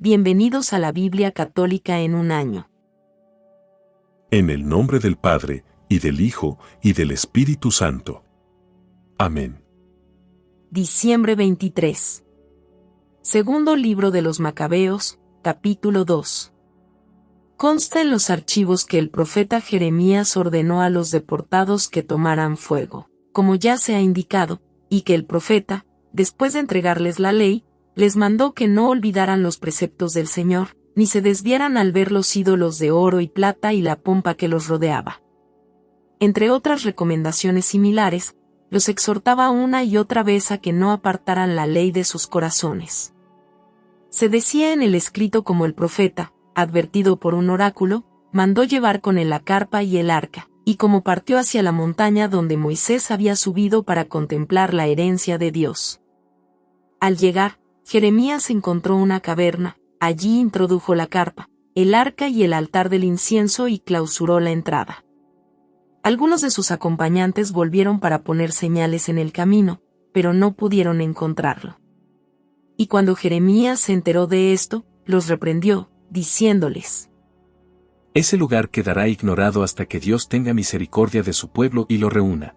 Bienvenidos a la Biblia Católica en un año. En el nombre del Padre, y del Hijo, y del Espíritu Santo. Amén. Diciembre 23. Segundo libro de los Macabeos, capítulo 2. Consta en los archivos que el profeta Jeremías ordenó a los deportados que tomaran fuego, como ya se ha indicado, y que el profeta, después de entregarles la ley, les mandó que no olvidaran los preceptos del Señor, ni se desviaran al ver los ídolos de oro y plata y la pompa que los rodeaba. Entre otras recomendaciones similares, los exhortaba una y otra vez a que no apartaran la ley de sus corazones. Se decía en el escrito como el profeta, advertido por un oráculo, mandó llevar con él la carpa y el arca, y como partió hacia la montaña donde Moisés había subido para contemplar la herencia de Dios. Al llegar, Jeremías encontró una caverna, allí introdujo la carpa, el arca y el altar del incienso y clausuró la entrada. Algunos de sus acompañantes volvieron para poner señales en el camino, pero no pudieron encontrarlo. Y cuando Jeremías se enteró de esto, los reprendió, diciéndoles: Ese lugar quedará ignorado hasta que Dios tenga misericordia de su pueblo y lo reúna.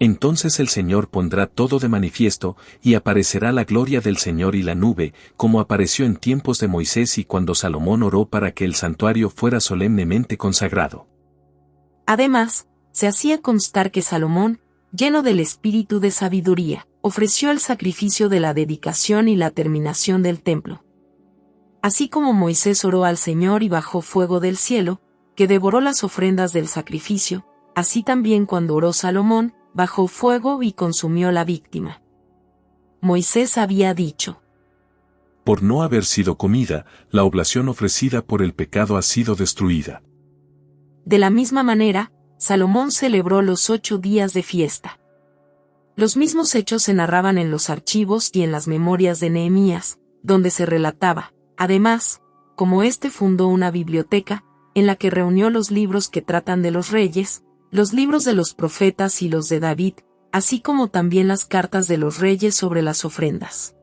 Entonces el Señor pondrá todo de manifiesto, y aparecerá la gloria del Señor y la nube, como apareció en tiempos de Moisés y cuando Salomón oró para que el santuario fuera solemnemente consagrado. Además, se hacía constar que Salomón, lleno del espíritu de sabiduría, ofreció el sacrificio de la dedicación y la terminación del templo. Así como Moisés oró al Señor y bajó fuego del cielo, que devoró las ofrendas del sacrificio, así también cuando oró Salomón, bajó fuego y consumió la víctima. Moisés había dicho: Por no haber sido comida, la oblación ofrecida por el pecado ha sido destruida. De la misma manera, Salomón celebró los 8 días de fiesta. Los mismos hechos se narraban en los archivos y en las memorias de Nehemías, donde se relataba, además, como éste fundó una biblioteca, en la que reunió los libros que tratan de los reyes, los libros de los profetas y los de David, así como también las cartas de los reyes sobre las ofrendas.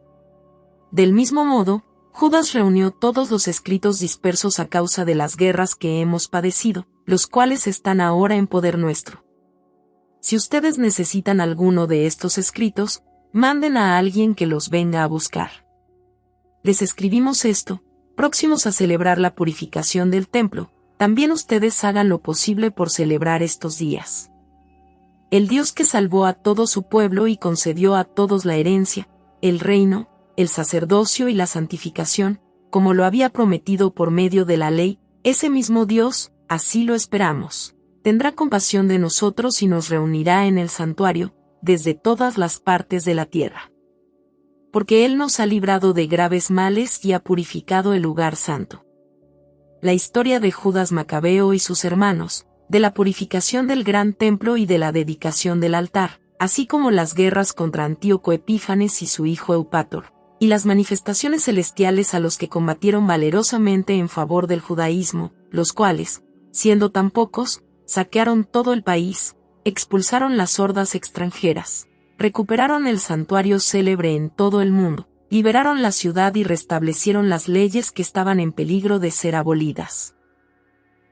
Del mismo modo, Judas reunió todos los escritos dispersos a causa de las guerras que hemos padecido, los cuales están ahora en poder nuestro. Si ustedes necesitan alguno de estos escritos, manden a alguien que los venga a buscar. Les escribimos esto, próximos a celebrar la purificación del templo. También ustedes hagan lo posible por celebrar estos días. El Dios que salvó a todo su pueblo y concedió a todos la herencia, el reino, el sacerdocio y la santificación, como lo había prometido por medio de la ley, ese mismo Dios, así lo esperamos, tendrá compasión de nosotros y nos reunirá en el santuario, desde todas las partes de la tierra. Porque Él nos ha librado de graves males y ha purificado el lugar santo. La historia de Judas Macabeo y sus hermanos, de la purificación del gran templo y de la dedicación del altar, así como las guerras contra Antíoco Epífanes y su hijo Eupator, y las manifestaciones celestiales a los que combatieron valerosamente en favor del judaísmo, los cuales, siendo tan pocos, saquearon todo el país, expulsaron las hordas extranjeras, recuperaron el santuario célebre en todo el mundo, liberaron la ciudad y restablecieron las leyes que estaban en peligro de ser abolidas.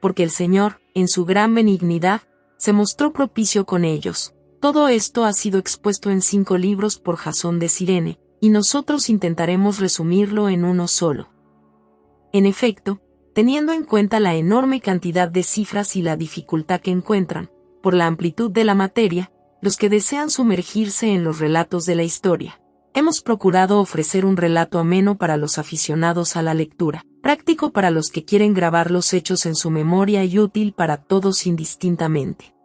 Porque el Señor, en su gran benignidad, se mostró propicio con ellos. Todo esto ha sido expuesto en 5 libros por Jasón de Cirene, y nosotros intentaremos resumirlo en uno solo. En efecto, teniendo en cuenta la enorme cantidad de cifras y la dificultad que encuentran, por la amplitud de la materia, los que desean sumergirse en los relatos de la historia, hemos procurado ofrecer un relato ameno para los aficionados a la lectura, práctico para los que quieren grabar los hechos en su memoria y útil para todos indistintamente.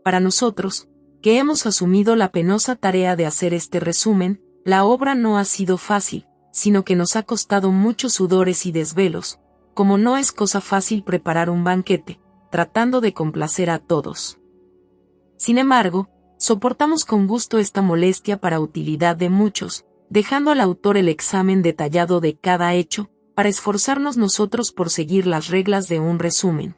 Para nosotros, que hemos asumido la penosa tarea de hacer este resumen, la obra no ha sido fácil, sino que nos ha costado muchos sudores y desvelos, como no es cosa fácil preparar un banquete, tratando de complacer a todos. Sin embargo, soportamos con gusto esta molestia para utilidad de muchos, dejando al autor el examen detallado de cada hecho, para esforzarnos nosotros por seguir las reglas de un resumen.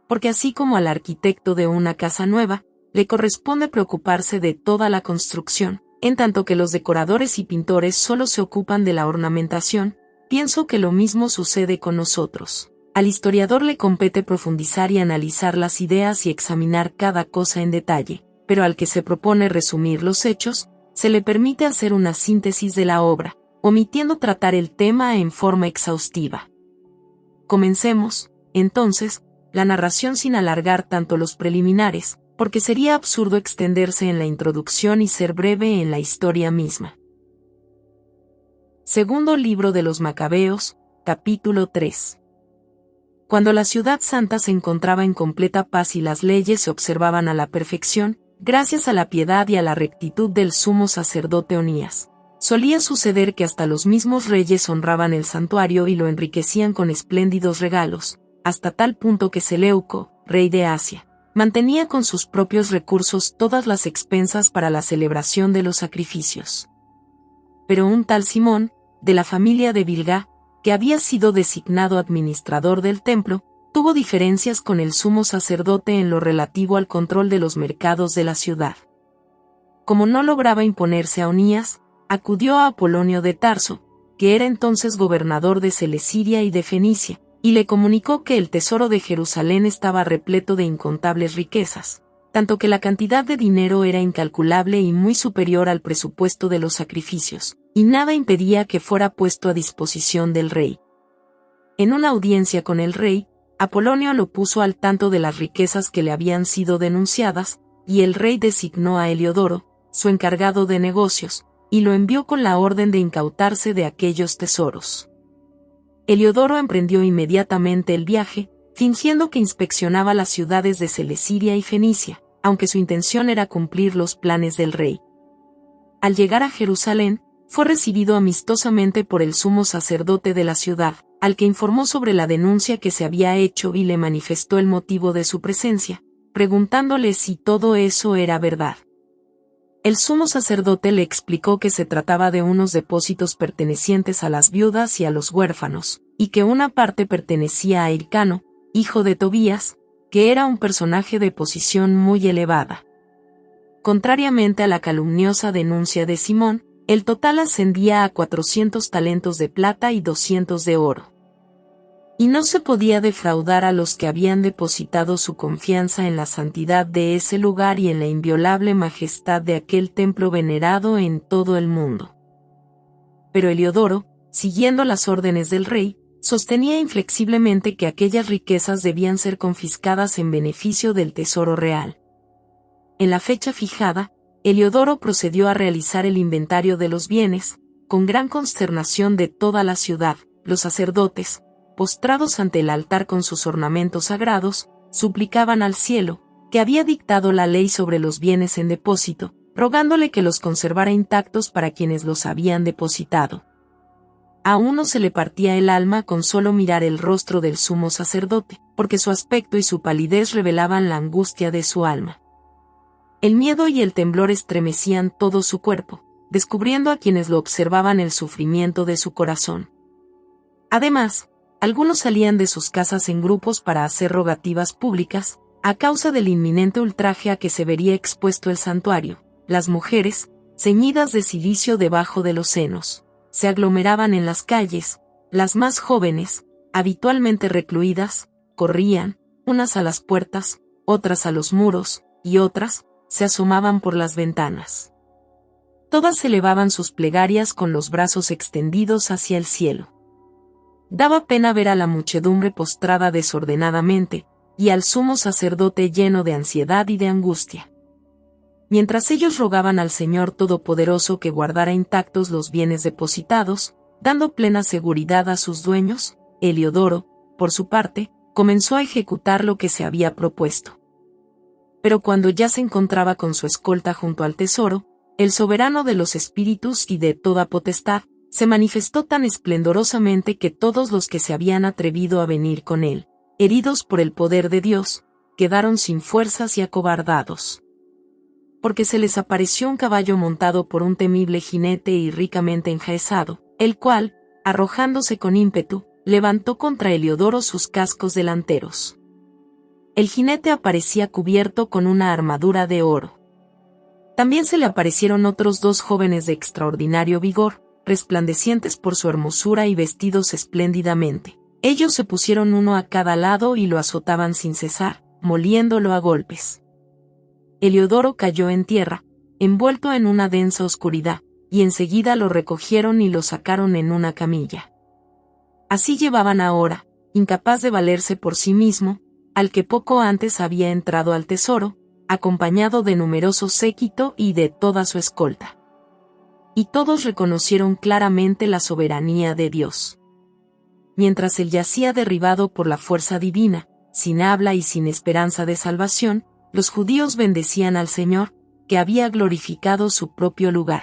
Porque así como al arquitecto de una casa nueva, le corresponde preocuparse de toda la construcción, en tanto que los decoradores y pintores solo se ocupan de la ornamentación, pienso que lo mismo sucede con nosotros. Al historiador le compete profundizar y analizar las ideas y examinar cada cosa en detalle, pero al que se propone resumir los hechos, se le permite hacer una síntesis de la obra, omitiendo tratar el tema en forma exhaustiva. Comencemos, entonces, la narración sin alargar tanto los preliminares, porque sería absurdo extenderse en la introducción y ser breve en la historia misma. Segundo libro de los Macabeos, capítulo 3. Cuando la ciudad santa se encontraba en completa paz y las leyes se observaban a la perfección, gracias a la piedad y a la rectitud del sumo sacerdote Onías, solía suceder que hasta los mismos reyes honraban el santuario y lo enriquecían con espléndidos regalos, hasta tal punto que Seleuco, rey de Asia, mantenía con sus propios recursos todas las expensas para la celebración de los sacrificios. Pero un tal Simón, de la familia de Bilgá, que había sido designado administrador del templo, tuvo diferencias con el sumo sacerdote en lo relativo al control de los mercados de la ciudad. Como no lograba imponerse a Onías, acudió a Apolonio de Tarso, que era entonces gobernador de Celesiria y de Fenicia, y le comunicó que el tesoro de Jerusalén estaba repleto de incontables riquezas, tanto que la cantidad de dinero era incalculable y muy superior al presupuesto de los sacrificios, y nada impedía que fuera puesto a disposición del rey. En una audiencia con el rey, Apolonio lo puso al tanto de las riquezas que le habían sido denunciadas, y el rey designó a Heliodoro, su encargado de negocios, y lo envió con la orden de incautarse de aquellos tesoros. Heliodoro emprendió inmediatamente el viaje, fingiendo que inspeccionaba las ciudades de Celesiria y Fenicia, aunque su intención era cumplir los planes del rey. Al llegar a Jerusalén, fue recibido amistosamente por el sumo sacerdote de la ciudad, al que informó sobre la denuncia que se había hecho y le manifestó el motivo de su presencia, preguntándole si todo eso era verdad. El sumo sacerdote le explicó que se trataba de unos depósitos pertenecientes a las viudas y a los huérfanos, y que una parte pertenecía a Hircano, hijo de Tobías, que era un personaje de posición muy elevada. Contrariamente a la calumniosa denuncia de Simón, el total ascendía a 400 talentos de plata y 200 de oro. Y no se podía defraudar a los que habían depositado su confianza en la santidad de ese lugar y en la inviolable majestad de aquel templo venerado en todo el mundo. Pero Heliodoro, siguiendo las órdenes del rey, sostenía inflexiblemente que aquellas riquezas debían ser confiscadas en beneficio del tesoro real. En la fecha fijada, Heliodoro procedió a realizar el inventario de los bienes, con gran consternación de toda la ciudad. Los sacerdotes, postrados ante el altar con sus ornamentos sagrados, suplicaban al cielo, que había dictado la ley sobre los bienes en depósito, rogándole que los conservara intactos para quienes los habían depositado. A uno se le partía el alma con solo mirar el rostro del sumo sacerdote, porque su aspecto y su palidez revelaban la angustia de su alma. El miedo y el temblor estremecían todo su cuerpo, descubriendo a quienes lo observaban el sufrimiento de su corazón. Además, algunos salían de sus casas en grupos para hacer rogativas públicas, a causa del inminente ultraje a que se vería expuesto el santuario. Las mujeres, ceñidas de cilicio debajo de los senos, se aglomeraban en las calles. Las más jóvenes, habitualmente recluidas, corrían, unas a las puertas, otras a los muros, y otras, se asomaban por las ventanas. Todas elevaban sus plegarias con los brazos extendidos hacia el cielo. Daba pena ver a la muchedumbre postrada desordenadamente, y al sumo sacerdote lleno de ansiedad y de angustia. Mientras ellos rogaban al Señor Todopoderoso que guardara intactos los bienes depositados, dando plena seguridad a sus dueños, Heliodoro, por su parte, comenzó a ejecutar lo que se había propuesto. Pero cuando ya se encontraba con su escolta junto al tesoro, el soberano de los espíritus y de toda potestad, se manifestó tan esplendorosamente que todos los que se habían atrevido a venir con él, heridos por el poder de Dios, quedaron sin fuerzas y acobardados. Porque se les apareció un caballo montado por un temible jinete y ricamente enjaezado, el cual, arrojándose con ímpetu, levantó contra Heliodoro sus cascos delanteros. El jinete aparecía cubierto con una armadura de oro. También se le aparecieron otros dos jóvenes de extraordinario vigor, resplandecientes por su hermosura y vestidos espléndidamente. Ellos se pusieron uno a cada lado y lo azotaban sin cesar, moliéndolo a golpes. Heliodoro cayó en tierra, envuelto en una densa oscuridad, y enseguida lo recogieron y lo sacaron en una camilla. Así llevaban ahora, incapaz de valerse por sí mismo, al que poco antes había entrado al tesoro, acompañado de numeroso séquito y de toda su escolta. Y todos reconocieron claramente la soberanía de Dios. Mientras él yacía derribado por la fuerza divina, sin habla y sin esperanza de salvación, los judíos bendecían al Señor, que había glorificado su propio lugar.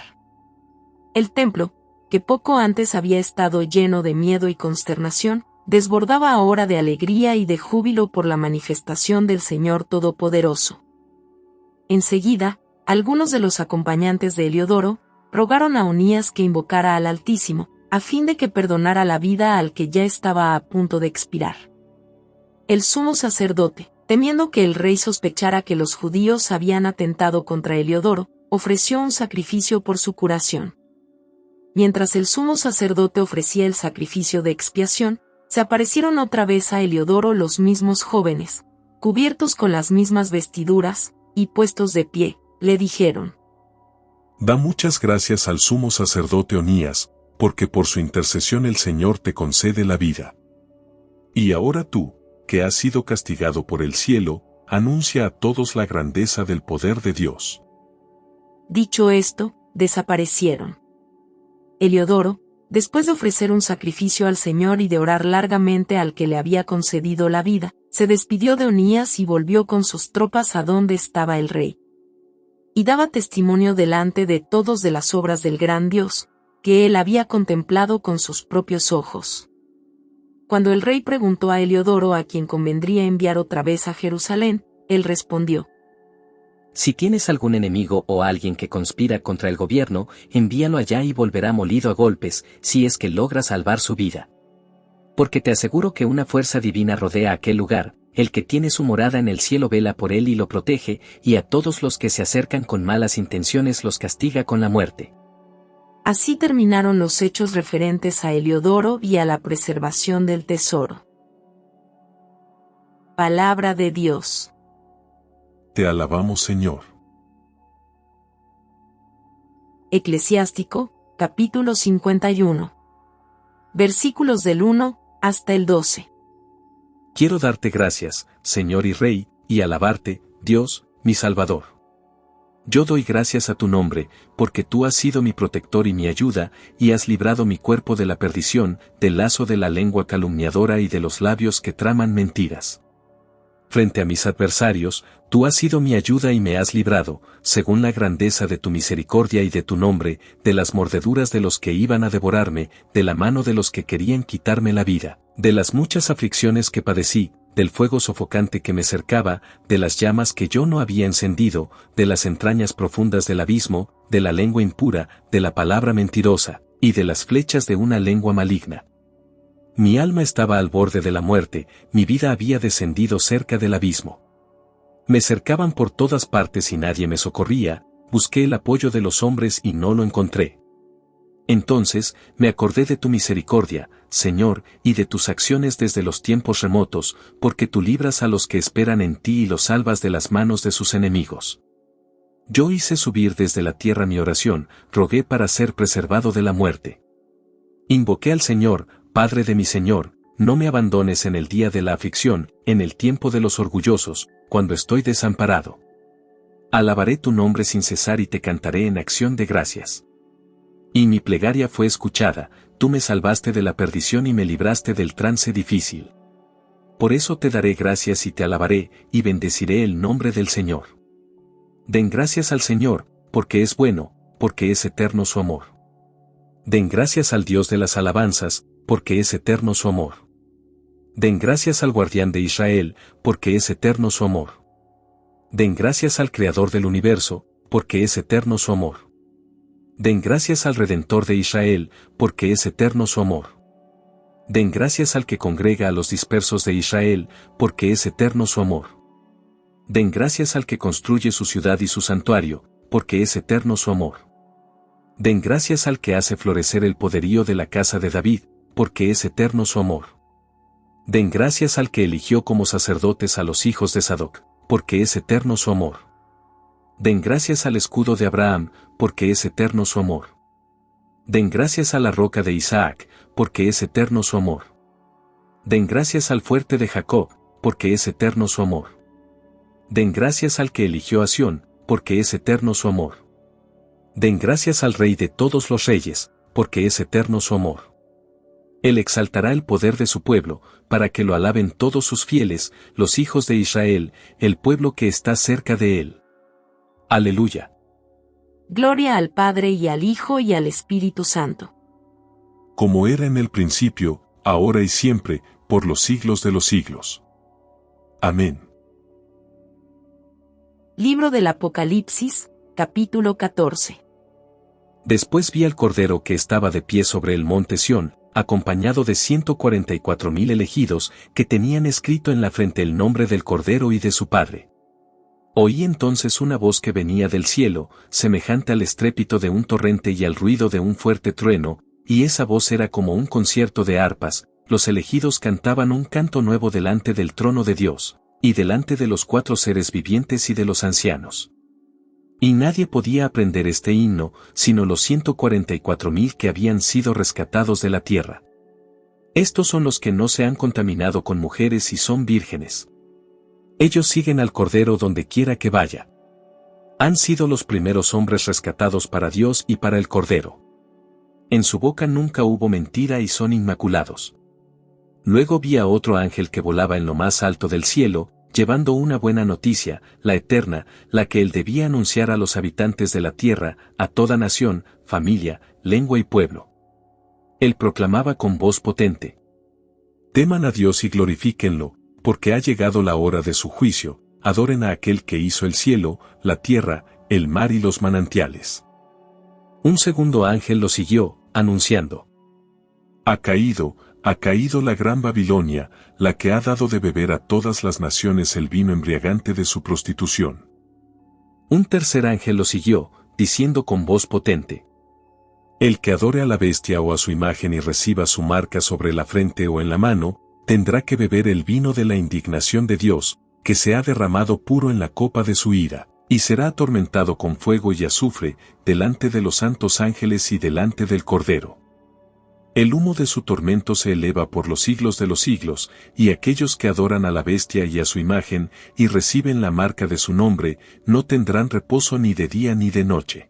El templo, que poco antes había estado lleno de miedo y consternación, desbordaba ahora de alegría y de júbilo por la manifestación del Señor Todopoderoso. Enseguida, algunos de los acompañantes de Heliodoro rogaron a Onías que invocara al Altísimo, a fin de que perdonara la vida al que ya estaba a punto de expirar. El sumo sacerdote, temiendo que el rey sospechara que los judíos habían atentado contra Heliodoro, ofreció un sacrificio por su curación. Mientras el sumo sacerdote ofrecía el sacrificio de expiación, se aparecieron otra vez a Heliodoro los mismos jóvenes, cubiertos con las mismas vestiduras, y puestos de pie, le dijeron: Da muchas gracias al sumo sacerdote Onías, porque por su intercesión el Señor te concede la vida. Y ahora tú, que has sido castigado por el cielo, anuncia a todos la grandeza del poder de Dios. Dicho esto, desaparecieron. Heliodoro, después de ofrecer un sacrificio al Señor y de orar largamente al que le había concedido la vida, se despidió de Onías y volvió con sus tropas a donde estaba el rey. Y daba testimonio delante de todos de las obras del gran Dios, que él había contemplado con sus propios ojos. Cuando el rey preguntó a Heliodoro a quien convendría enviar otra vez a Jerusalén, él respondió: Si tienes algún enemigo o alguien que conspira contra el gobierno, envíalo allá y volverá molido a golpes, si es que logra salvar su vida. Porque te aseguro que una fuerza divina rodea aquel lugar, el que tiene su morada en el cielo vela por él y lo protege, y a todos los que se acercan con malas intenciones los castiga con la muerte. Así terminaron los hechos referentes a Heliodoro y a la preservación del tesoro. Palabra de Dios. Te alabamos, Señor. Eclesiástico, capítulo 51. Versículos del 1 hasta el 12. Quiero darte gracias, Señor y Rey, y alabarte, Dios, mi Salvador. Yo doy gracias a tu nombre, porque tú has sido mi protector y mi ayuda, y has librado mi cuerpo de la perdición, del lazo de la lengua calumniadora y de los labios que traman mentiras. Frente a mis adversarios, tú has sido mi ayuda y me has librado, según la grandeza de tu misericordia y de tu nombre, de las mordeduras de los que iban a devorarme, de la mano de los que querían quitarme la vida, de las muchas aflicciones que padecí, del fuego sofocante que me cercaba, de las llamas que yo no había encendido, de las entrañas profundas del abismo, de la lengua impura, de la palabra mentirosa, y de las flechas de una lengua maligna. Mi alma estaba al borde de la muerte, mi vida había descendido cerca del abismo. Me cercaban por todas partes y nadie me socorría, busqué el apoyo de los hombres y no lo encontré. Entonces, me acordé de tu misericordia, Señor, y de tus acciones desde los tiempos remotos, porque tú libras a los que esperan en ti y los salvas de las manos de sus enemigos. Yo hice subir desde la tierra mi oración, rogué para ser preservado de la muerte. Invoqué al Señor, Padre de mi Señor, no me abandones en el día de la aflicción, en el tiempo de los orgullosos, cuando estoy desamparado. Alabaré tu nombre sin cesar y te cantaré en acción de gracias. Y mi plegaria fue escuchada, tú me salvaste de la perdición y me libraste del trance difícil. Por eso te daré gracias y te alabaré, y bendeciré el nombre del Señor. Den gracias al Señor, porque es bueno, porque es eterno su amor. Den gracias al Dios de las alabanzas, porque es eterno su amor. Den gracias al guardián de Israel, porque es eterno su amor. Den gracias al Creador del universo, porque es eterno su amor. Den gracias al Redentor de Israel, porque es eterno su amor. Den gracias al que congrega a los dispersos de Israel, porque es eterno su amor. Den gracias al que construye su ciudad y su santuario, porque es eterno su amor. Den gracias al que hace florecer el poderío de la casa de David, porque es eterno su amor. Den gracias al que eligió como sacerdotes a los hijos de Sadoc, porque es eterno su amor. Den gracias al escudo de Abraham, porque es eterno su amor. Den gracias a la roca de Isaac, porque es eterno su amor. Den gracias al fuerte de Jacob, porque es eterno su amor. Den gracias al que eligió a Sión, porque es eterno su amor. Den gracias al Rey de todos los reyes, porque es eterno su amor. Él exaltará el poder de su pueblo, para que lo alaben todos sus fieles, los hijos de Israel, el pueblo que está cerca de él. Aleluya. Gloria al Padre y al Hijo y al Espíritu Santo. Como era en el principio, ahora y siempre, por los siglos de los siglos. Amén. Libro del Apocalipsis, capítulo 14. Después vi al Cordero que estaba de pie sobre el monte Sión, acompañado de 144,000 elegidos, que tenían escrito en la frente el nombre del Cordero y de su Padre. Oí entonces una voz que venía del cielo, semejante al estrépito de un torrente y al ruido de un fuerte trueno, y esa voz era como un concierto de arpas. Los elegidos cantaban un canto nuevo delante del trono de Dios, y delante de los 4 seres vivientes y de los ancianos. Y nadie podía aprender este himno, sino los 144,000 que habían sido rescatados de la tierra. Estos son los que no se han contaminado con mujeres y son vírgenes. Ellos siguen al Cordero donde quiera que vaya. Han sido los primeros hombres rescatados para Dios y para el Cordero. En su boca nunca hubo mentira y son inmaculados. Luego vi a otro ángel que volaba en lo más alto del cielo, llevando una buena noticia, la eterna, la que él debía anunciar a los habitantes de la tierra, a toda nación, familia, lengua y pueblo. Él proclamaba con voz potente: teman a Dios y glorifíquenlo, porque ha llegado la hora de su juicio, adoren a aquel que hizo el cielo, la tierra, el mar y los manantiales. Un segundo ángel lo siguió, anunciando: ha caído la gran Babilonia, la que ha dado de beber a todas las naciones el vino embriagante de su prostitución. Un tercer ángel lo siguió, diciendo con voz potente: el que adore a la bestia o a su imagen y reciba su marca sobre la frente o en la mano, tendrá que beber el vino de la indignación de Dios, que se ha derramado puro en la copa de su ira, y será atormentado con fuego y azufre, delante de los santos ángeles y delante del Cordero. El humo de su tormento se eleva por los siglos de los siglos, y aquellos que adoran a la bestia y a su imagen, y reciben la marca de su nombre, no tendrán reposo ni de día ni de noche.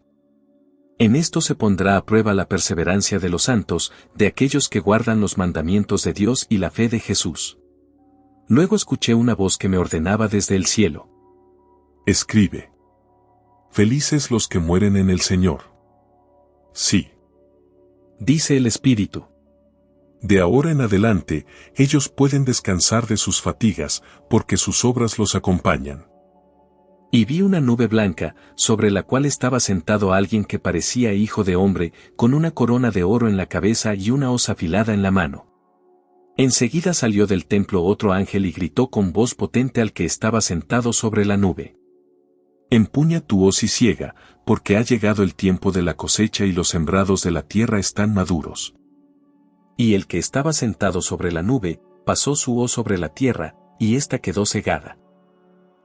En esto se pondrá a prueba la perseverancia de los santos, de aquellos que guardan los mandamientos de Dios y la fe de Jesús. Luego escuché una voz que me ordenaba desde el cielo: escribe: felices los que mueren en el Señor. Sí, dice el Espíritu. De ahora en adelante, ellos pueden descansar de sus fatigas, porque sus obras los acompañan. Y vi una nube blanca, sobre la cual estaba sentado alguien que parecía hijo de hombre, con una corona de oro en la cabeza y una hoz afilada en la mano. Enseguida salió del templo otro ángel y gritó con voz potente al que estaba sentado sobre la nube: empuña tu hoz y siega, porque ha llegado el tiempo de la cosecha y los sembrados de la tierra están maduros. Y el que estaba sentado sobre la nube, pasó su hoz sobre la tierra, y ésta quedó cegada.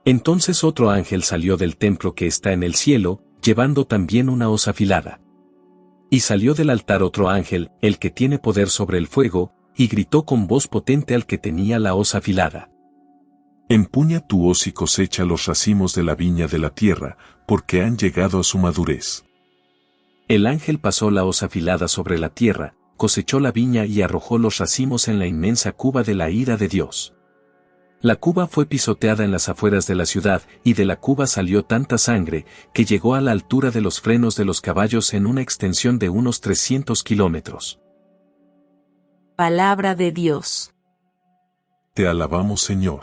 Entonces otro ángel salió del templo que está en el cielo, llevando también una hoz afilada. Y salió del altar otro ángel, el que tiene poder sobre el fuego, y gritó con voz potente al que tenía la hoz afilada: empuña tu hoz y cosecha los racimos de la viña de la tierra, porque han llegado a su madurez. El ángel pasó la hoz afilada sobre la tierra, cosechó la viña y arrojó los racimos en la inmensa cuba de la ira de Dios. La cuba fue pisoteada en las afueras de la ciudad, y de la cuba salió tanta sangre, que llegó a la altura de los frenos de los caballos en una extensión de unos 300 kilómetros. Palabra de Dios. Te alabamos, Señor.